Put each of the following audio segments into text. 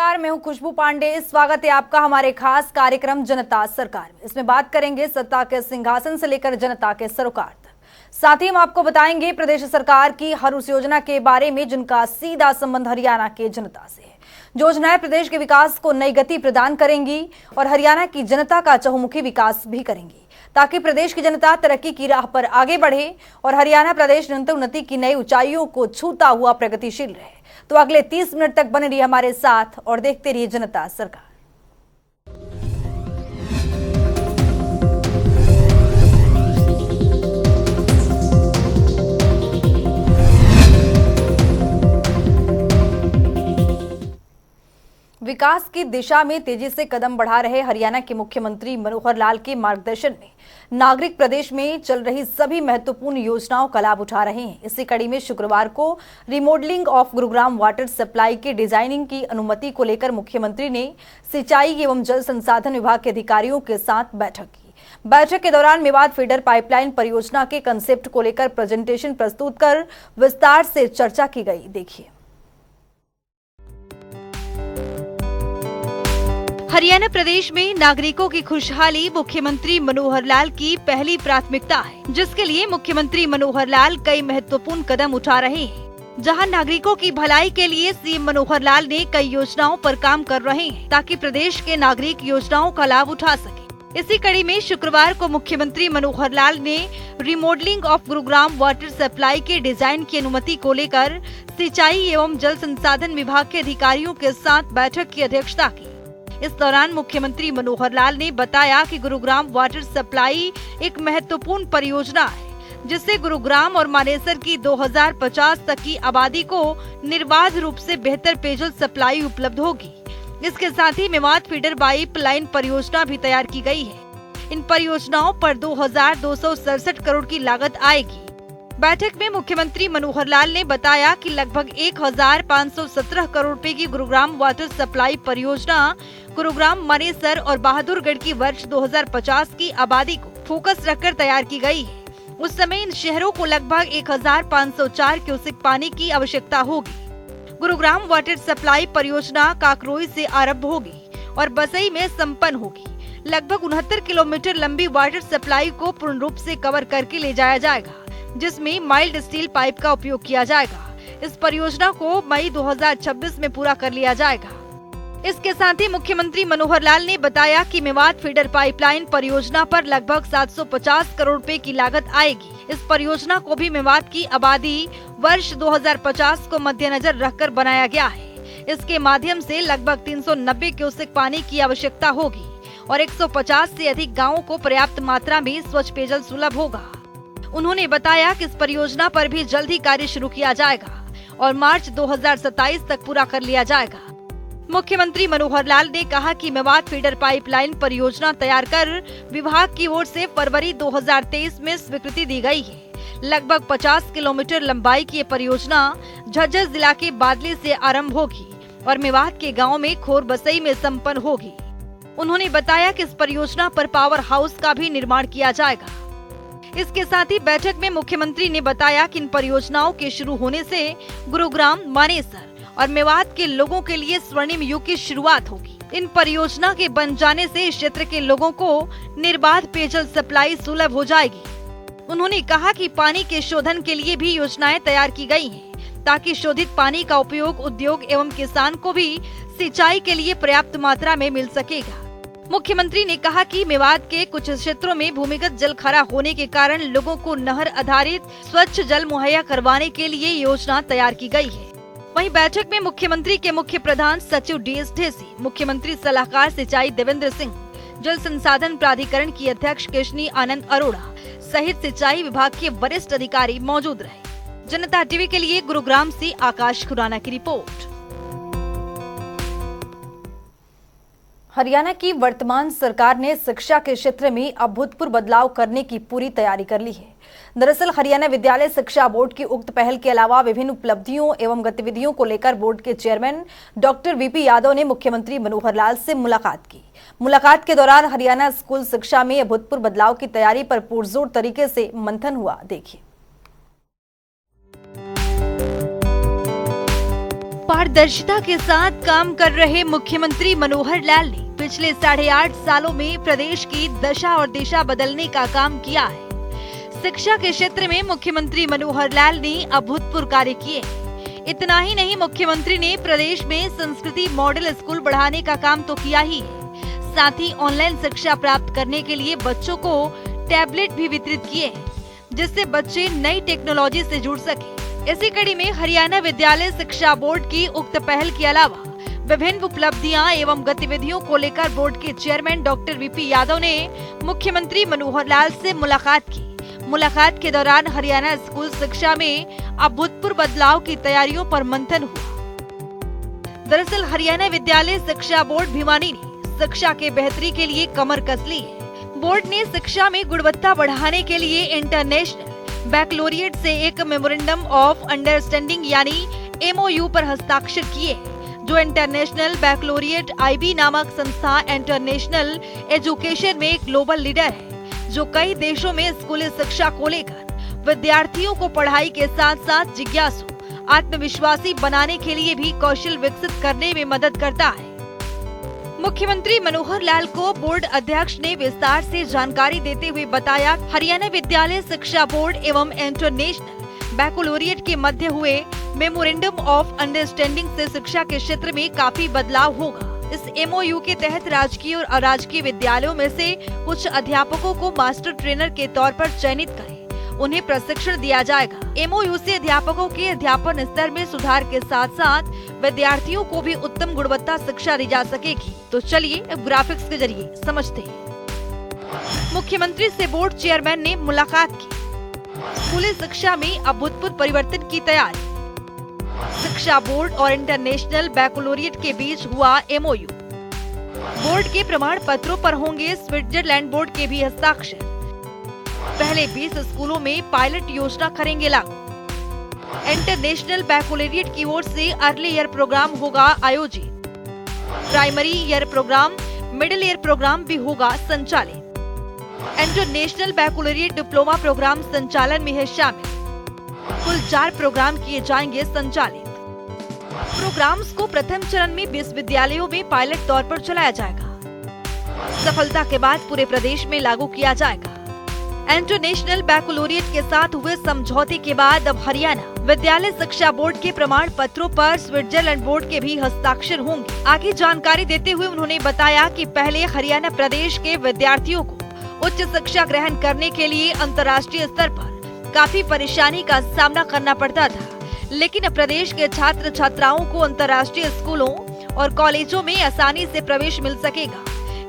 नमस्कार, मैं हूं खुशबू पांडे। स्वागत है आपका हमारे खास कार्यक्रम जनता सरकार में। इसमें बात करेंगे सत्ता के सिंहासन से लेकर जनता के सरोकार तक। साथ ही हम आपको बताएंगे प्रदेश सरकार की हर उस योजना के बारे में जिनका सीधा संबंध हरियाणा के जनता से है। जो योजनाएं प्रदेश के विकास को नई गति प्रदान करेंगी और हरियाणा की जनता का चहुमुखी विकास भी करेंगी, ताकि प्रदेश की जनता तरक्की की राह पर आगे बढ़े और हरियाणा प्रदेश निरंतर उन्नति की नई ऊंचाइयों को छूता हुआ प्रगतिशील रहे। तो अगले 30 मिनट तक बने रहिए हमारे साथ और देखते रहिए जनता सरकार। विकास की दिशा में तेजी से कदम बढ़ा रहे हरियाणा के मुख्यमंत्री मनोहर लाल के मार्गदर्शन में नागरिक प्रदेश में चल रही सभी महत्वपूर्ण योजनाओं का लाभ उठा रहे हैं। इसी कड़ी में शुक्रवार को remodelling of Gurugram water supply के डिजाइनिंग की अनुमति को लेकर मुख्यमंत्री ने सिंचाई एवं जल संसाधन विभाग के अधिकारियों के साथ बैठक की। बैठक के दौरान मेवात फीडर पाइपलाइन परियोजना के कंसेप्ट को लेकर प्रेजेंटेशन प्रस्तुत कर विस्तार से चर्चा की गई। देखिए। हरियाणा प्रदेश में नागरिकों की खुशहाली मुख्यमंत्री मनोहर लाल की पहली प्राथमिकता है, जिसके लिए मुख्यमंत्री मनोहर लाल कई महत्वपूर्ण कदम उठा रहे हैं। जहां नागरिकों की भलाई के लिए सीएम मनोहर लाल ने कई योजनाओं पर काम कर रहे हैं, ताकि प्रदेश के नागरिक योजनाओं का लाभ उठा सके। इसी कड़ी में शुक्रवार को मुख्यमंत्री मनोहर लाल ने remodelling of Gurugram water supply के डिजाइन की अनुमति को लेकर सिंचाई एवं जल संसाधन विभाग के अधिकारियों के साथ बैठक की अध्यक्षता की। इस दौरान मुख्यमंत्री मनोहर लाल ने बताया कि गुरुग्राम वाटर सप्लाई एक महत्वपूर्ण परियोजना है, जिससे गुरुग्राम और मानेसर की 2050 तक की आबादी को निर्बाध रूप से बेहतर पेयजल सप्लाई उपलब्ध होगी। इसके साथ ही मेवात फीडर पाइपलाइन परियोजना भी तैयार की गई है। इन परियोजनाओं पर 2267 करोड़ की लागत आएगी। बैठक में मुख्यमंत्री मनोहर लाल ने बताया कि लगभग 1517 करोड़ रुपए की गुरुग्राम वाटर सप्लाई परियोजना गुरुग्राम, मानेसर और बहादुरगढ़ की वर्ष 2050 की आबादी को फोकस रखकर तैयार की गई है। उस समय इन शहरों को लगभग 1504 क्यूसेक पानी की आवश्यकता होगी। गुरुग्राम वाटर सप्लाई परियोजना काकरोई से आरंभ होगी और बसई में संपन्न होगी। लगभग 69 किलोमीटर लंबी वाटर सप्लाई को पूर्ण रूप से कवर करके ले जाया जाएगा, जिसमें माइल्ड स्टील पाइप का उपयोग किया जाएगा। इस परियोजना को मई 2026 में पूरा कर लिया जाएगा। इसके साथ ही मुख्यमंत्री मनोहर लाल ने बताया कि मेवात फीडर पाइपलाइन परियोजना पर लगभग 750 करोड़ रुपए की लागत आएगी। इस परियोजना को भी मेवात की आबादी वर्ष 2050 को मद्देनजर रखकर बनाया गया है। इसके माध्यम से लगभग 390 क्यूसेक पानी की आवश्यकता होगी और 150 से अधिक गाँवों को पर्याप्त मात्रा में स्वच्छ पेयजल सुलभ होगा। उन्होंने बताया कि इस परियोजना पर भी जल्द ही कार्य शुरू किया जाएगा और मार्च 2027 तक पूरा कर लिया जाएगा। मुख्यमंत्री मनोहर लाल ने कहा कि मेवात फीडर पाइपलाइन परियोजना तैयार कर विभाग की ओर से फरवरी 2023 में स्वीकृति दी गई है। लगभग 50 किलोमीटर लंबाई की ये परियोजना झज्जर जिला के बादली से आरंभ होगी और मेवात के गाँव में खोर बसई में संपन्न होगी। उन्होंने बताया कि इस परियोजना पर पावर हाउस का भी निर्माण किया जाएगा। इसके साथ ही बैठक में मुख्यमंत्री ने बताया कि इन परियोजनाओं के शुरू होने से गुरुग्राम, मानेसर और मेवात के लोगों के लिए स्वर्णिम युग की शुरुआत होगी। इन परियोजना के बन जाने से इस क्षेत्र के लोगों को निर्बाध पेयजल सप्लाई सुलभ हो जाएगी। उन्होंने कहा कि पानी के शोधन के लिए भी योजनाएं तैयार की गई हैं, ताकि शोधित पानी का उपयोग उद्योग एवं किसान को भी सिंचाई के लिए पर्याप्त मात्रा में मिल सकेगा। मुख्यमंत्री ने कहा कि मेवात के कुछ क्षेत्रों में भूमिगत जल खरा होने के कारण लोगों को नहर आधारित स्वच्छ जल मुहैया करवाने के लिए योजना तैयार की गई है। वहीं बैठक में मुख्यमंत्री के मुख्य प्रधान सचिव डीएस ढेसी, मुख्यमंत्री सलाहकार सिंचाई देवेंद्र सिंह, जल संसाधन प्राधिकरण की अध्यक्ष केशनी आनंद अरोड़ा सहित सिंचाई विभाग के वरिष्ठ अधिकारी मौजूद रहे। जनता टीवी के लिए गुरुग्राम से आकाश खुराना की रिपोर्ट। हरियाणा की वर्तमान सरकार ने शिक्षा के क्षेत्र में अभूतपूर्व बदलाव करने की पूरी तैयारी कर ली है। दरअसल हरियाणा विद्यालय शिक्षा बोर्ड की उक्त पहल के अलावा विभिन्न उपलब्धियों एवं गतिविधियों को लेकर बोर्ड के चेयरमैन डॉक्टर वीपी यादव ने मुख्यमंत्री मनोहर लाल से मुलाकात की। मुलाकात के दौरान हरियाणा स्कूल शिक्षा में अभूतपूर्व बदलाव की तैयारी पर पुरजोर तरीके से मंथन हुआ। देखिए। पारदर्शिता के साथ काम कर रहे मुख्यमंत्री मनोहर लाल ने पिछले 8.5 सालों में प्रदेश की दशा और दिशा बदलने का काम किया है। शिक्षा के क्षेत्र में मुख्यमंत्री मनोहर लाल ने अभूतपूर्व कार्य किए। इतना ही नहीं, मुख्यमंत्री ने प्रदेश में संस्कृति मॉडल स्कूल बढ़ाने का काम तो किया ही है, साथ ही ऑनलाइन शिक्षा प्राप्त करने के लिए बच्चों को टैबलेट भी वितरित किए, जिससे बच्चे नई टेक्नोलॉजी से जुड़ सके। इसी कड़ी में हरियाणा विद्यालय शिक्षा बोर्ड की उक्त पहल के अलावा विभिन्न उपलब्धियां एवं गतिविधियों को लेकर बोर्ड के चेयरमैन डॉक्टर वीपी यादव ने मुख्यमंत्री मनोहर लाल से मुलाकात की। मुलाकात के दौरान हरियाणा स्कूल शिक्षा में अभूतपूर्व बदलाव की तैयारियों पर मंथन हुआ। दरअसल हरियाणा विद्यालय शिक्षा बोर्ड भिवानी ने शिक्षा के बेहतरी के लिए कमर कस ली है। बोर्ड ने शिक्षा में गुणवत्ता बढ़ाने के लिए इंटरनेशनल बैकलोरिएट से एक मेमोरेंडम ऑफ अंडरस्टैंडिंग यानी MOU पर हस्ताक्षर किए, जो इंटरनेशनल बैकलोरिएट IB नामक संस्था इंटरनेशनल एजुकेशन में एक ग्लोबल लीडर है, जो कई देशों में स्कूली शिक्षा को लेकर विद्यार्थियों को पढ़ाई के साथ साथ जिज्ञासु, आत्मविश्वासी बनाने के लिए भी कौशल विकसित करने में मदद करता है। मुख्यमंत्री मनोहर लाल को बोर्ड अध्यक्ष ने विस्तार से जानकारी देते हुए बताया, हरियाणा विद्यालय शिक्षा बोर्ड एवं इंटरनेशनल बैकलोरिएट के मध्य हुए मेमोरेंडम ऑफ अंडरस्टैंडिंग से शिक्षा के क्षेत्र में काफी बदलाव होगा। इस MOU के तहत राजकीय और अराजकीय विद्यालयों में से कुछ अध्यापकों को मास्टर ट्रेनर के तौर पर चयनित करें, उन्हें प्रशिक्षण दिया जाएगा। MOU से अध्यापकों के अध्यापन स्तर में सुधार के साथ साथ विद्यार्थियों को भी उत्तम गुणवत्ता शिक्षा दी जा सकेगी। तो चलिए अब ग्राफिक्स के जरिए समझते हैं। मुख्यमंत्री से बोर्ड चेयरमैन ने मुलाकात की। स्कूली शिक्षा में अभूतपूर्व परिवर्तन की तैयारी। शिक्षा बोर्ड और इंटरनेशनल बैकलोरिएट के बीच हुआ MOU। बोर्ड के प्रमाण पत्रों पर होंगे स्विट्जरलैंड बोर्ड के भी हस्ताक्षर। पहले 20 स्कूलों में पायलट योजना करेंगे लागू। इंटरनेशनल बैकलोरिएट की ओर से अर्ली ईयर प्रोग्राम होगा आयोजित। Primary year program, middle year program भी होगा संचालित। इंटरनेशनल बैकलोरिएट डिप्लोमा प्रोग्राम संचालन में है शामिल। कुल 4 प्रोग्राम किए जाएंगे संचालित। प्रोग्राम्स को प्रथम चरण में 20 विद्यालयों में पायलट तौर पर चलाया जाएगा। सफलता के बाद पूरे प्रदेश में लागू किया जाएगा। इंटरनेशनल बैकलोरिएट के साथ हुए समझौते के बाद अब हरियाणा विद्यालय शिक्षा बोर्ड के प्रमाण पत्रों पर स्विट्जरलैंड बोर्ड के भी हस्ताक्षर होंगे। आगे जानकारी देते हुए उन्होंने बताया कि पहले हरियाणा प्रदेश के विद्यार्थियों को उच्च शिक्षा ग्रहण करने के लिए अंतर्राष्ट्रीय स्तर पर काफी परेशानी का सामना करना पड़ता था, लेकिन अब प्रदेश के छात्र छात्राओं को अंतर्राष्ट्रीय स्कूलों और कॉलेजों में आसानी से प्रवेश मिल सकेगा,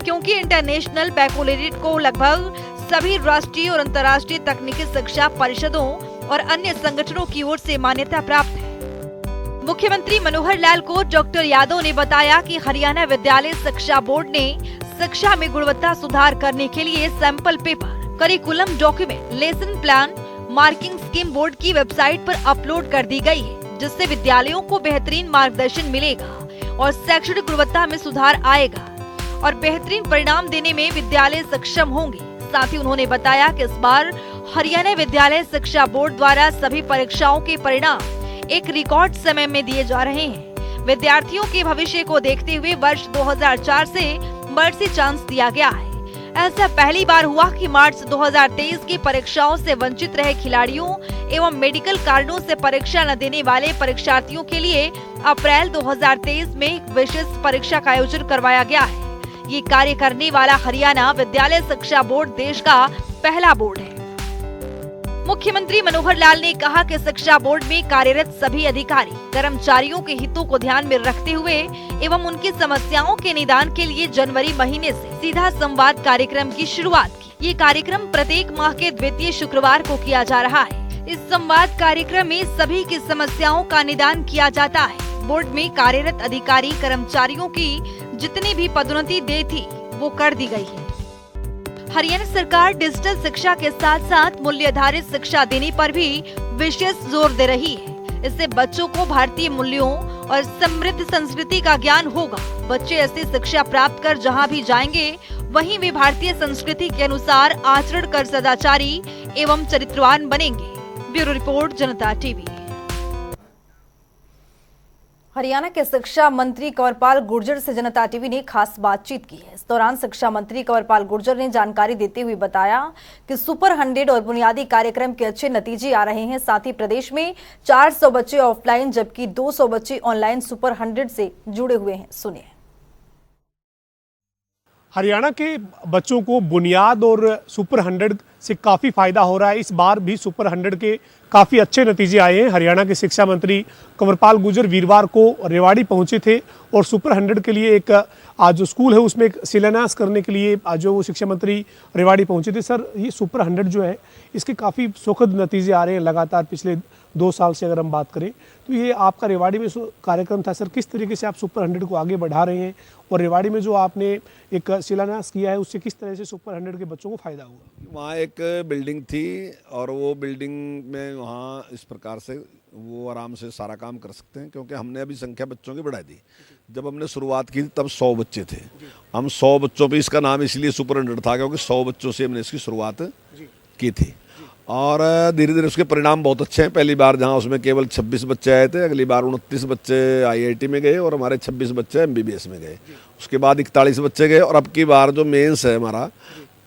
क्योंकि इंटरनेशनल बैकलोरिएट को लगभग सभी राष्ट्रीय और अंतर्राष्ट्रीय तकनीकी शिक्षा परिषदों और अन्य संगठनों की ओर से मान्यता प्राप्त है। मुख्यमंत्री मनोहर लाल को डॉक्टर यादव ने बताया कि हरियाणा विद्यालय शिक्षा बोर्ड ने शिक्षा में गुणवत्ता सुधार करने के लिए sample paper, curriculum document, lesson plan, marking scheme board की वेबसाइट पर अपलोड कर दी गई है, जिससे विद्यालयों को बेहतरीन मार्गदर्शन मिलेगा और शैक्षणिक गुणवत्ता में सुधार आएगा और बेहतरीन परिणाम देने में विद्यालय सक्षम होंगे। साथ ही उन्होंने बताया कि इस बार हरियाणा विद्यालय शिक्षा बोर्ड द्वारा सभी परीक्षाओं के परिणाम एक रिकॉर्ड समय में दिए जा रहे हैं। विद्यार्थियों के भविष्य को देखते हुए वर्ष 2004 से मर्सी चांस दिया गया है। ऐसा पहली बार हुआ कि मार्च 2023 की परीक्षाओं से वंचित रहे खिलाड़ियों एवं मेडिकल कारणों से परीक्षा न देने वाले परीक्षार्थियों के लिए अप्रैल 2023 में एक विशेष परीक्षा का आयोजन करवाया गया है। ये कार्य करने वाला हरियाणा विद्यालय शिक्षा बोर्ड देश का पहला बोर्ड है। मुख्यमंत्री मनोहर लाल ने कहा कि शिक्षा बोर्ड में कार्यरत सभी अधिकारी कर्मचारियों के हितों को ध्यान में रखते हुए एवं उनकी समस्याओं के निदान के लिए जनवरी महीने से सीधा संवाद कार्यक्रम की शुरुआत की। ये कार्यक्रम प्रत्येक माह के द्वितीय शुक्रवार को किया जा रहा है। इस संवाद कार्यक्रम में सभी की समस्याओं का निदान किया जाता है। बोर्ड में कार्यरत अधिकारी कर्मचारियों की जितनी भी पदोन्नति दे थी वो कर दी गई है। हरियाणा सरकार डिजिटल शिक्षा के साथ साथ मूल्य आधारित शिक्षा देने पर भी विशेष जोर दे रही है। इससे बच्चों को भारतीय मूल्यों और समृद्ध संस्कृति का ज्ञान होगा। बच्चे ऐसी शिक्षा प्राप्त कर जहां भी जाएंगे वहीं वे भारतीय संस्कृति के अनुसार आचरण कर सदाचारी एवं चरित्रवान बनेंगे। ब्यूरो रिपोर्ट, जनता टीवी। हरियाणा के शिक्षा मंत्री कंवरपाल गुर्जर से जनता टीवी ने खास बातचीत की है। इस दौरान शिक्षा मंत्री कंवरपाल गुर्जर ने जानकारी देते हुए बताया कि सुपर 100 और बुनियादी कार्यक्रम के अच्छे नतीजे आ रहे हैं। साथ ही प्रदेश में 400 बच्चे ऑफलाइन जबकि 200 बच्चे ऑनलाइन सुपर 100 से जुड़े हुए हैं। सुनिए। हरियाणा के बच्चों को बुनियाद और सुपर 100 से काफ़ी फायदा हो रहा है। इस बार भी सुपर 100 के काफ़ी अच्छे नतीजे आए हैं। हरियाणा के शिक्षा मंत्री कंवरपाल गुर्जर वीरवार को रेवाड़ी पहुंचे थे और सुपर 100 के लिए एक आज जो स्कूल है उसमें एक शिलान्यास करने के लिए आज जो वो शिक्षा मंत्री रेवाड़ी पहुंचे थे। सर, ये सुपर 100 जो है इसके काफ़ी सुखद नतीजे आ रहे हैं लगातार पिछले 2 साल से अगर हम बात करें तो। ये आपका रेवाड़ी में कार्यक्रम था सर, किस तरीके से आप सुपर 100 को आगे बढ़ा रहे हैं और रेवाड़ी में जो आपने एक शिलान्यास किया है उससे किस तरह से सुपर 100 के बच्चों को फायदा हुआ? वहाँ एक बिल्डिंग थी और वो बिल्डिंग में वहाँ इस प्रकार से वो आराम से सारा काम कर सकते हैं, क्योंकि हमने अभी संख्या बच्चों की बढ़ा दी। जब हमने शुरुआत की तब 100 बच्चे थे। हम 100 बच्चों पे इसका नाम इसलिए सुपर 100 था क्योंकि 100 बच्चों से हमने इसकी शुरुआत की थी और धीरे धीरे उसके परिणाम बहुत अच्छे हैं। पहली बार जहाँ उसमें केवल 26 बच्चे आए थे, अगली बार 29 बच्चे IIT में गए और हमारे 26 बच्चे MBBS में गए। उसके बाद 41 बच्चे गए और अब की बार जो मेंस है हमारा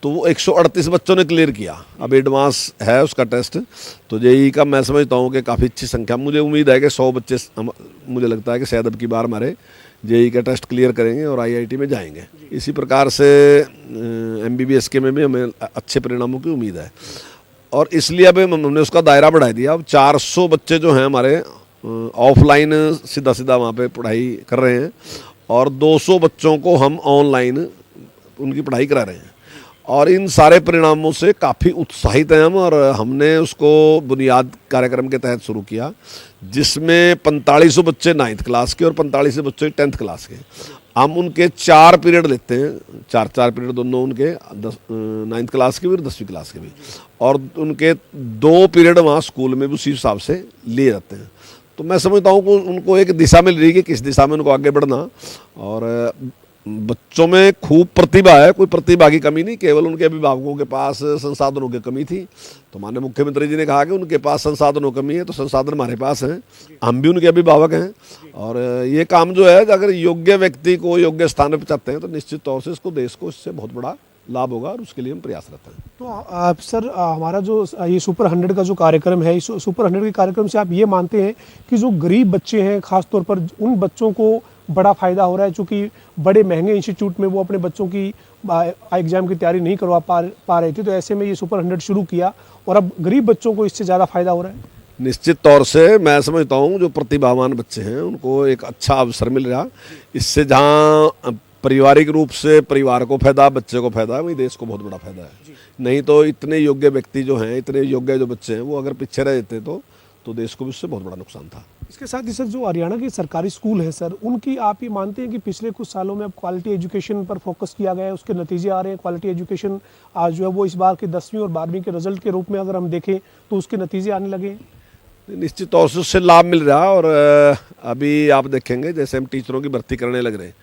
तो वो 138 बच्चों ने क्लियर किया। अब एडवांस है उसका टेस्ट, तो JEE का मैं समझता हूँ कि काफ़ी अच्छी संख्या। मुझे उम्मीद है कि 100 बच्चे मुझे लगता है कि शायद अब की बार हमारे JEE का टेस्ट क्लियर करेंगे और IIT में जाएंगे। इसी प्रकार से MBBS के में भी हमें अच्छे परिणामों की उम्मीद है और इसलिए अब हमने उसका दायरा बढ़ा दिया। अब 400 बच्चे जो हैं हमारे ऑफलाइन सीधा सीधा वहाँ पे पढ़ाई कर रहे हैं और 200 बच्चों को हम ऑनलाइन उनकी पढ़ाई करा रहे हैं और इन सारे परिणामों से काफ़ी उत्साहित हैं हम। और हमने उसको बुनियाद कार्यक्रम के तहत शुरू किया जिसमें 4500 बच्चे 9th क्लास के और 4500 बच्चे 10th क्लास के। हम उनके 4 पीरियड लेते हैं, 4 पीरियड दोनों उनके 9th क्लास के भी और 10वीं क्लास के भी, और उनके 2 पीरियड वहाँ स्कूल में भी उसी हिसाब से लिए जाते हैं। तो मैं समझता हूँ कि उनको एक दिशा मिल रही है कि किस दिशा में उनको आगे बढ़ना। और बच्चों में खूब प्रतिभा है, कोई प्रतिभा की कमी नहीं, केवल उनके अभिभावकों के पास संसाधनों की कमी थी। तो माननीय मुख्यमंत्री जी ने कहा कि उनके पास संसाधनों की कमी है, तो संसाधन हमारे पास हैं, हम भी उनके अभिभावक हैं और ये काम जो है अगर योग्य व्यक्ति को योग्य स्थान पर पहुंचाते हैं तो निश्चित तौर से इसको देश को इससे बहुत बड़ा लाभ होगा और उसके लिए हम प्रयासरत हैं। तो सर, हमारा जो ये सुपर 100 का जो कार्यक्रम है, इस सुपर 100 के कार्यक्रम से आप ये मानते हैं कि जो गरीब बच्चे हैं खासतौर पर उन बच्चों को बड़ा फायदा हो रहा है, चूँकि बड़े महंगे इंस्टीट्यूट में वो अपने बच्चों की एग्जाम की तैयारी नहीं करवा पा रहे थे, तो ऐसे में ये सुपर 100 शुरू किया और अब गरीब बच्चों को इससे ज़्यादा फायदा हो रहा है? निश्चित तौर से मैं समझता हूँ जो प्रतिभावान बच्चे हैं उनको एक अच्छा अवसर मिल रहा। इससे जहाँ पारिवारिक रूप से परिवार को फायदा, बच्चे को फायदा है, वही देश को बहुत बड़ा फायदा है। नहीं तो इतने योग्य व्यक्ति जो हैं, इतने योग्य जो बच्चे हैं वो अगर पीछे रह जाते तो देश को भी उससे बहुत बड़ा नुकसान था। इसके साथ ही सर, जो हरियाणा के सरकारी स्कूल हैं सर, उनकी आप ये मानते हैं कि पिछले कुछ सालों में अब क्वालिटी एजुकेशन पर फोकस किया गया है, उसके नतीजे आ रहे हैं? क्वालिटी एजुकेशन आज जो है वो इस बार के 10वीं और 12वीं के रिजल्ट के रूप में अगर हम देखें तो उसके नतीजे आने लगे हैं? निश्चित तौर से उससे लाभ मिल रहा है और अभी आप देखेंगे जैसे हम टीचरों की भर्ती करने लग रहे हैं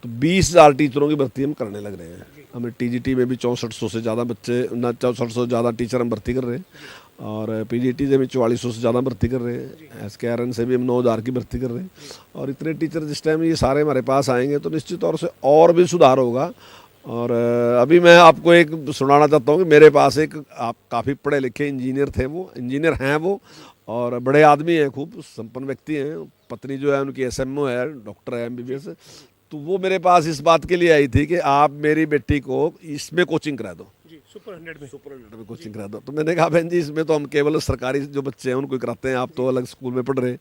तो 20,000 टीचरों की भर्ती हम करने लग रहे हैं। हमें TGT में भी 6400 से ज़्यादा बच्चे 6400 से ज़्यादा टीचर हम भर्ती कर रहे हैं और PGT से भी 4400 से ज़्यादा भर्ती कर रहे हैं। SKRN से भी हम 9000 की भर्ती कर रहे हैं और इतने टीचर जिस टाइम ये सारे हमारे पास आएंगे तो निश्चित तौर से और भी सुधार होगा। और अभी मैं आपको एक सुनाना चाहता हूँ कि मेरे पास एक आप काफ़ी पढ़े लिखे इंजीनियर थे, वो इंजीनियर हैं वो और बड़े आदमी हैं, खूब संपन्न व्यक्ति हैं। पत्नी जो है उनकी SMO है, डॉक्टर है, MBBS। तो वो मेरे पास इस बात के लिए आई थी कि आप मेरी बेटी को इसमें कोचिंग करा दो, सुपर 100 में कोचिंग करा दो। तो मैंने कहा बहन जी इसमें तो हम केवल सरकारी जो बच्चे हैं उनको कराते हैं, आप तो अलग स्कूल में पढ़ रहे हैं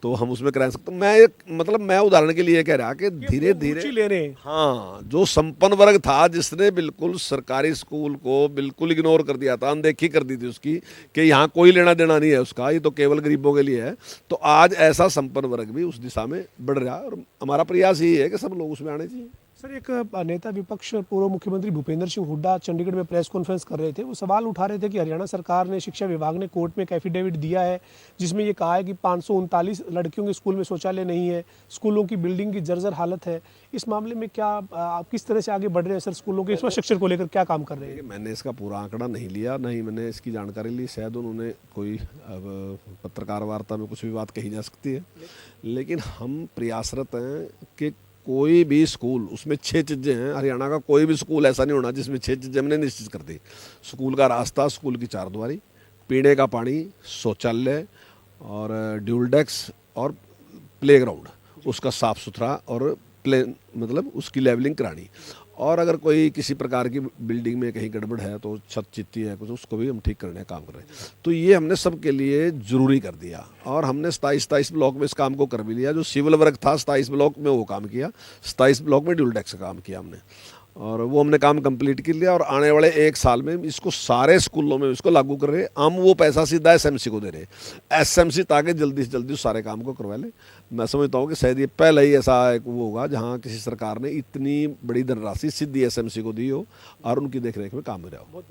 तो हम उसमें करा सकते। मैं उदाहरण के लिए कह रहा कि धीरे धीरे ले रहे हैं। हाँ, जो संपन्न वर्ग था जिसने बिल्कुल सरकारी स्कूल को बिल्कुल इग्नोर कर दिया था, अनदेखी कर दी थी उसकी कि यहाँ कोई लेना देना नहीं है उसका, ये तो केवल गरीबों के लिए है, तो आज ऐसा संपन्न वर्ग भी उस दिशा में बढ़ रहा है और हमारा प्रयास यही है कि सब लोग उसमें आने चाहिए। सर, एक नेता विपक्ष पूर्व मुख्यमंत्री भूपेंद्र सिंह हुड्डा चंडीगढ़ में प्रेस कॉन्फ्रेंस कर रहे थे, वो सवाल उठा रहे थे कि हरियाणा सरकार ने, शिक्षा विभाग ने कोर्ट में एक एफिडेविट दिया है जिसमें ये कहा है कि 539 लड़कियों के स्कूल में शौचालय नहीं है, स्कूलों की बिल्डिंग की जर्जर हालत है। इस मामले में क्या आप किस तरह से आगे बढ़ रहे हैं सर? स्कूलों के इंफ्रास्ट्रक्चर को लेकर क्या काम कर रहे हैं? मैंने इसका पूरा आंकड़ा नहीं लिया, नहीं मैंने इसकी जानकारी ली। शायद उन्होंने कोई पत्रकार वार्ता में कुछ भी बात कही जा सकती है, लेकिन हम प्रयासरत हैं कि कोई भी स्कूल, उसमें 6 चीज़ें हैं। हरियाणा का कोई भी स्कूल ऐसा नहीं होना जिसमें 6 चीज़ें हमने निश्चित कर दी। स्कूल का रास्ता, स्कूल की चारदीवारी, पीने का पानी, शौचालय और ड्यूल डेस्क और प्लेग्राउंड, उसका साफ़ सुथरा और प्लेन, मतलब उसकी लेवलिंग करानी। और अगर कोई किसी प्रकार की बिल्डिंग में कहीं गड़बड़ है तो छत चित्ती है कुछ, उसको भी हम ठीक करने का काम कर रहे हैं। तो ये हमने सबके लिए ज़रूरी कर दिया और हमने 27 ब्लॉक में इस काम को कर भी लिया। जो सिविल वर्क था 27 ब्लॉक में वो काम किया, 27 ब्लॉक में ड्यूल डेस्क का काम किया हमने, और वो हमने काम कंप्लीट कर लिया। और आने वाले 1 साल में इसको सारे स्कूलों में इसको लागू कर रहे हैं। हम वो पैसा सीधा एसएमसी को दे रहे हैं, एसएमसी ताकि जल्दी से जल्दी सारे काम को करवा ले। मैं समझता हूँ कि शायद ये पहला ही ऐसा एक वो होगा जहाँ किसी सरकार ने इतनी बड़ी धनराशि सीधी एसएमसी को दी हो और उनकी देखरेख में काम रहा हो।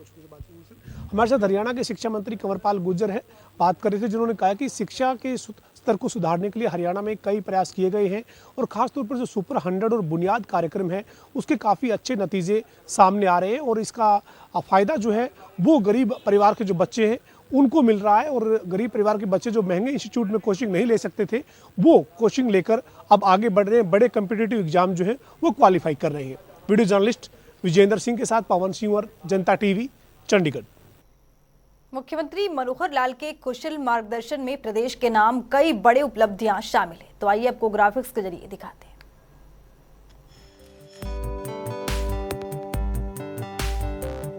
हमारे साथ हरियाणा के शिक्षा मंत्री कंवरपाल गुर्जर है, बात कर रहे थे, जिन्होंने कहा कि शिक्षा के स्तर को सुधारने के लिए हरियाणा में कई प्रयास किए गए हैं और खासतौर पर जो सुपर 100 और बुनियाद कार्यक्रम है उसके काफ़ी अच्छे नतीजे सामने आ रहे हैं और इसका फ़ायदा जो है वो गरीब परिवार के जो बच्चे हैं उनको मिल रहा है। और गरीब परिवार के बच्चे जो महंगे इंस्टीट्यूट में कोचिंग नहीं ले सकते थे वो कोचिंग लेकर अब आगे बढ़ रहे हैं, बड़े कम्पिटिटिव एग्जाम जो है वो क्वालिफाई कर रहे हैं। वीडियो जर्नलिस्ट विजेंद्र सिंह के साथ पवन सिंह और जनता टीवी, चंडीगढ़। मुख्यमंत्री मनोहर लाल के कुशल मार्गदर्शन में प्रदेश के नाम कई बड़े उपलब्धियां शामिल हैं। तो आइए आपको ग्राफिक्स के जरिए दिखाते हैं।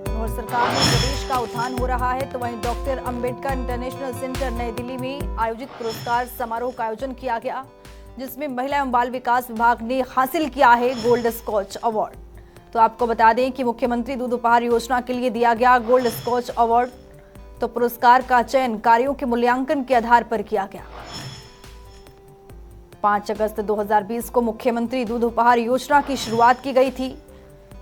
मनोहर सरकार में प्रदेश का उत्थान हो रहा है, तो वहीं डॉक्टर अंबेडकर इंटरनेशनल सेंटर नई दिल्ली में आयोजित पुरस्कार समारोह का आयोजन किया गया, जिसमें महिला एवं बाल विकास विभाग ने हासिल किया है गोल्ड स्कॉच अवार्ड। तो आपको बता दें कि मुख्यमंत्री दूध उपहार योजना के लिए दिया गया गोल्ड स्कॉच अवार्ड। तो पुरस्कार का चयन कार्यों के मूल्यांकन के आधार पर किया गया। 5 अगस्त 2020 को मुख्यमंत्री दूध उपहार योजना की शुरुआत की गई थी।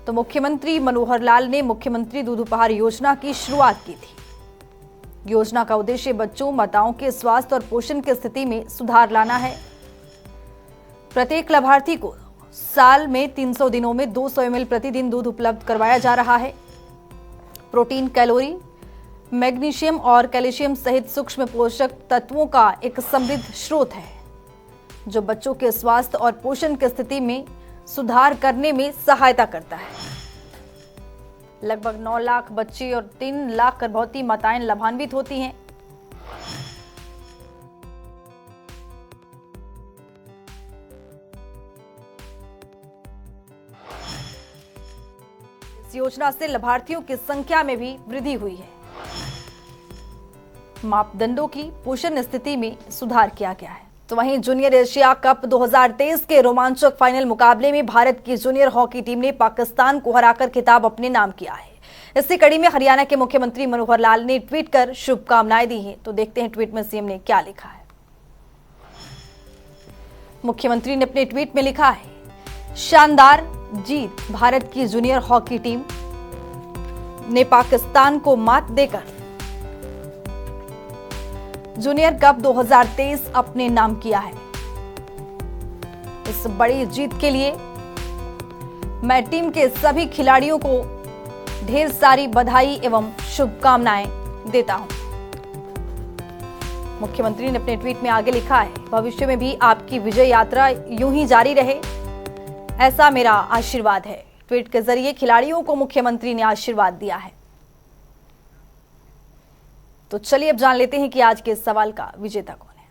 तो मुख्यमंत्री मनोहर लाल ने मुख्यमंत्री दूध उपहार योजना की शुरुआत की थी। योजना का उद्देश्य बच्चों, माताओं के स्वास्थ्य और पोषण की स्थिति में सुधार लाना है। प्रत्येक लाभार्थी को साल में 300 दिनों में 200 ml प्रतिदिन दूध उपलब्ध करवाया जा रहा है। प्रोटीन, कैलोरी, मैग्नीशियम और कैल्शियम सहित सूक्ष्म पोषक तत्वों का एक समृद्ध स्रोत है, जो बच्चों के स्वास्थ्य और पोषण की स्थिति में सुधार करने में सहायता करता है। लगभग 9 लाख बच्चे और 3 लाख गर्भवती माताएं लाभान्वित होती हैं। इस योजना से लाभार्थियों की संख्या में भी वृद्धि हुई है। मापदंडों की पोषण स्थिति में सुधार किया गया है। तो वहीं जूनियर एशिया कप 2023 के रोमांचक फाइनल मुकाबले में भारत की जूनियर हॉकी टीम ने पाकिस्तान को हराकर खिताब अपने नाम किया है। इसी कड़ी में हरियाणा के मुख्यमंत्री मनोहर लाल ने ट्वीट कर शुभकामनाएं दी हैं। तो देखते हैं ट्वीट में सीएम ने क्या लिखा है। मुख्यमंत्री ने अपने ट्वीट में लिखा है, शानदार जीत, भारत की जूनियर हॉकी टीम ने पाकिस्तान को मात देकर जूनियर कप 2023 अपने नाम किया है। इस बड़ी जीत के लिए मैं टीम के सभी खिलाड़ियों को ढेर सारी बधाई एवं शुभकामनाएं देता हूं। मुख्यमंत्री ने अपने ट्वीट में आगे लिखा है, भविष्य में भी आपकी विजय यात्रा यूं ही जारी रहे, ऐसा मेरा आशीर्वाद है। ट्वीट के जरिए खिलाड़ियों को मुख्यमंत्री ने आशीर्वाद दिया है। तो चलिए अब जान लेते हैं कि आज के इस सवाल का विजेता कौन है।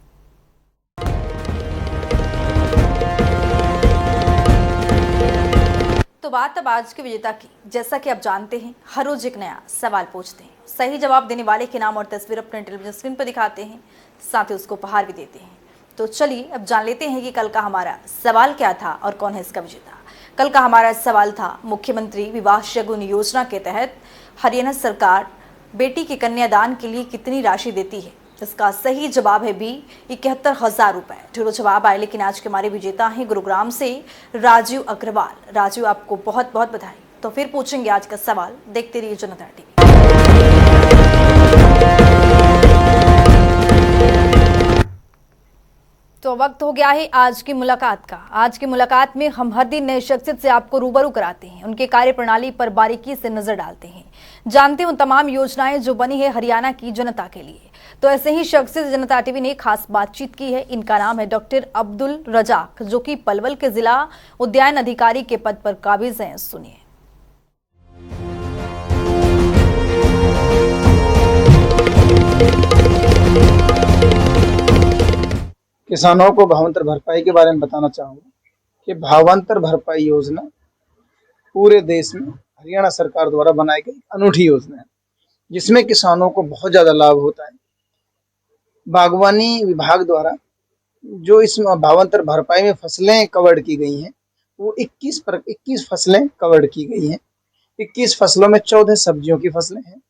तो बात अब आज के विजेता की। जैसा कि आप जानते हैं, हर रोज एक नया सवाल पूछते हैं, सही जवाब देने वाले के नाम और तस्वीर अपने टेलीविजन स्क्रीन पर दिखाते हैं, साथ ही उसको उपहार भी देते हैं। तो चलिए अब जान लेते हैं कि कल का हमारा सवाल क्या था और कौन है इसका विजेता। कल का हमारा सवाल था, मुख्यमंत्री विवाह शगुन योजना के तहत हरियाणा सरकार बेटी के कन्यादान के लिए कितनी राशि देती है। इसका सही जवाब है बी, 71,000 रुपए। ढेरों जवाब आए, लेकिन आज के हमारे विजेता हैं गुरुग्राम से राजीव अग्रवाल। राजीव, आपको बहुत बहुत बधाई। तो फिर पूछेंगे आज का सवाल। देखते रहिए जनता टीवी। तो वक्त हो गया है आज की मुलाकात का। आज की मुलाकात में हम हर दिन नए शख्सियत से आपको रूबरू कराते हैं, उनके कार्यप्रणाली पर बारीकी से नजर डालते हैं, जानते हैं उन तमाम योजनाएं जो बनी है हरियाणा की जनता के लिए। तो ऐसे ही शख्सियत जनता टीवी ने खास बातचीत की है। इनका नाम है डॉक्टर अब्दुल रजाक, जो कि पलवल के जिला उद्यान अधिकारी के पद पर काबिज हैं। सुनिए। किसानों को भावांतर भरपाई के बारे में बताना चाहूँगा कि भावांतर भरपाई योजना पूरे देश में हरियाणा सरकार द्वारा बनाई गई अनूठी योजना है, जिसमें किसानों को बहुत ज़्यादा लाभ होता है। बागवानी विभाग द्वारा जो इस भावांतर भरपाई में फसलें कवर्ड की गई हैं, वो 21 फसलें कवर्ड की गई हैं। 21 फसलों में 14 सब्जियों की फसलें हैं,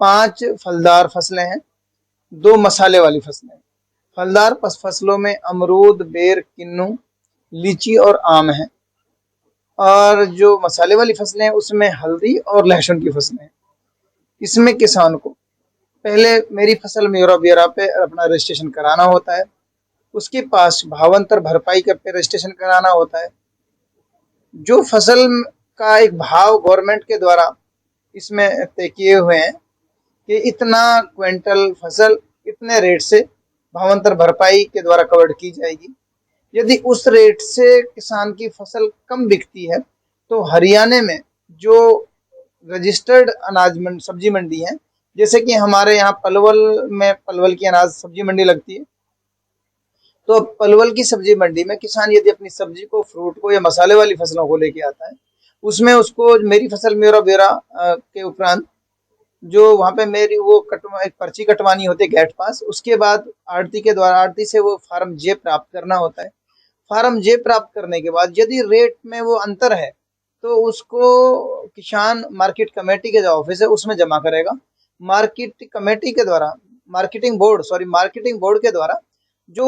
5 फलदार फसलें हैं, 2 मसाले वाली फसलें हैं। फलदार फसलों में अमरूद, बेर, किन्नू, लीची और आम है, और जो मसाले वाली फसलें हैं उसमें हल्दी और लहसुन की फसलें हैं। इसमें किसान को पहले मेरी फसल मेरा ब्यौरा पे अपना रजिस्ट्रेशन कराना होता है, उसके पास भावांतर भरपाई का पे रजिस्ट्रेशन कराना होता है। जो फसल का एक भाव गवर्नमेंट के द्वारा इसमें तय किए हुए हैं कि इतना क्विंटल फसल इतने रेट से भावांतर भरपाई के द्वारा कवर्ड की जाएगी। यदि उस रेट से किसान की फसल कम बिकती है तो हरियाणा में जो रजिस्टर्ड अनाज सब्जी मंडी है, जैसे कि हमारे यहाँ पलवल की अनाज सब्जी मंडी लगती है, तो पलवल की सब्जी मंडी में किसान यदि अपनी सब्जी को, फ्रूट को या मसाले वाली फसलों को लेके आता है, उसमें उसको मेरी फसल मेरा ब्यौरा के उपरांत जो वहाँ पे मेरी वो एक पर्ची कटवानी होती है गेट पास। उसके बाद आड़ती के द्वारा आड़ती से वो फार्म जे प्राप्त करना होता है। फार्म जे प्राप्त करने के बाद यदि रेट में वो अंतर है तो उसको किसान मार्केट कमेटी के जो ऑफिस है उसमें जमा करेगा। मार्केट कमेटी के द्वारा मार्केटिंग बोर्ड के द्वारा जो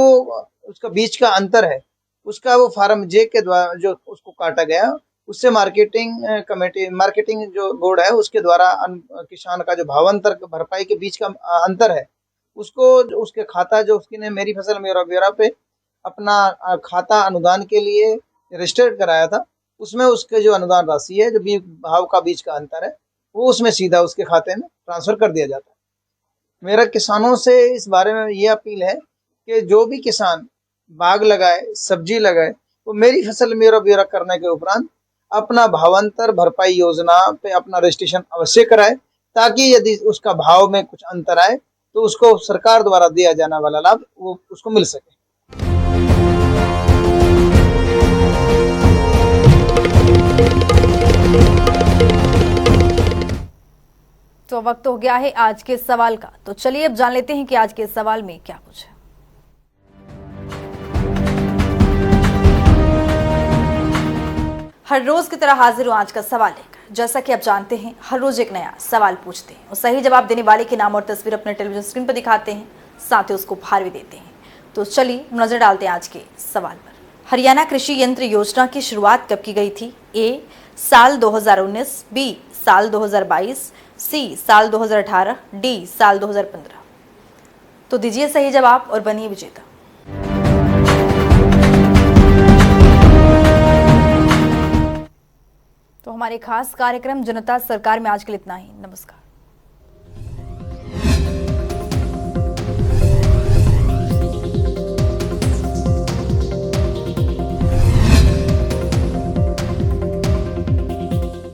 उसका बीच का अंतर है उसका वो फार्म जे के द्वारा जो उसको काटा गया, उससे मार्केटिंग जो बोर्ड है उसके द्वारा किसान का जो भावांतर भरपाई के बीच का अंतर है उसको उसके खाता जो उसकी ने मेरी फसल मेरा ब्यौरा पे अपना खाता अनुदान के लिए रजिस्टर्ड कराया था, उसमें उसके जो अनुदान राशि है, जो भाव का बीच का अंतर है, वो उसमें सीधा उसके खाते में ट्रांसफर कर दिया जाता है। मेरा किसानों से इस बारे में ये अपील है कि जो भी किसान बाग लगाए, सब्जी लगाए, वो मेरी फसल मेरा ब्यौरा करने के उपरांत अपना भावांतर भरपाई योजना पे अपना रजिस्ट्रेशन अवश्य कराए, ताकि यदि उसका भाव में कुछ अंतर आए तो उसको सरकार द्वारा दिया जाने वाला लाभ वो उसको मिल सके। तो वक्त हो गया है आज के सवाल का। तो चलिए अब जान लेते हैं कि आज के सवाल में क्या कुछ है। हर रोज की तरह हाजिर हूं आज का सवाल लेकर। जैसा कि आप जानते हैं, हर रोज एक नया सवाल पूछते हैं और सही जवाब देने वाले के नाम और तस्वीर अपने टेलीविजन स्क्रीन पर दिखाते हैं, साथ ही उसको उपहार भी देते हैं। तो चलिए नजर डालते हैं आज के सवाल पर। हरियाणा कृषि यंत्र योजना की शुरुआत कब की गई थी? ए साल 2019, बी साल 2022, सी साल 2018, डी साल 2015। तो दीजिए सही जवाब और बनिए विजेता। तो हमारे खास कार्यक्रम जनता सरकार में आज के लिए इतना ही। नमस्कार।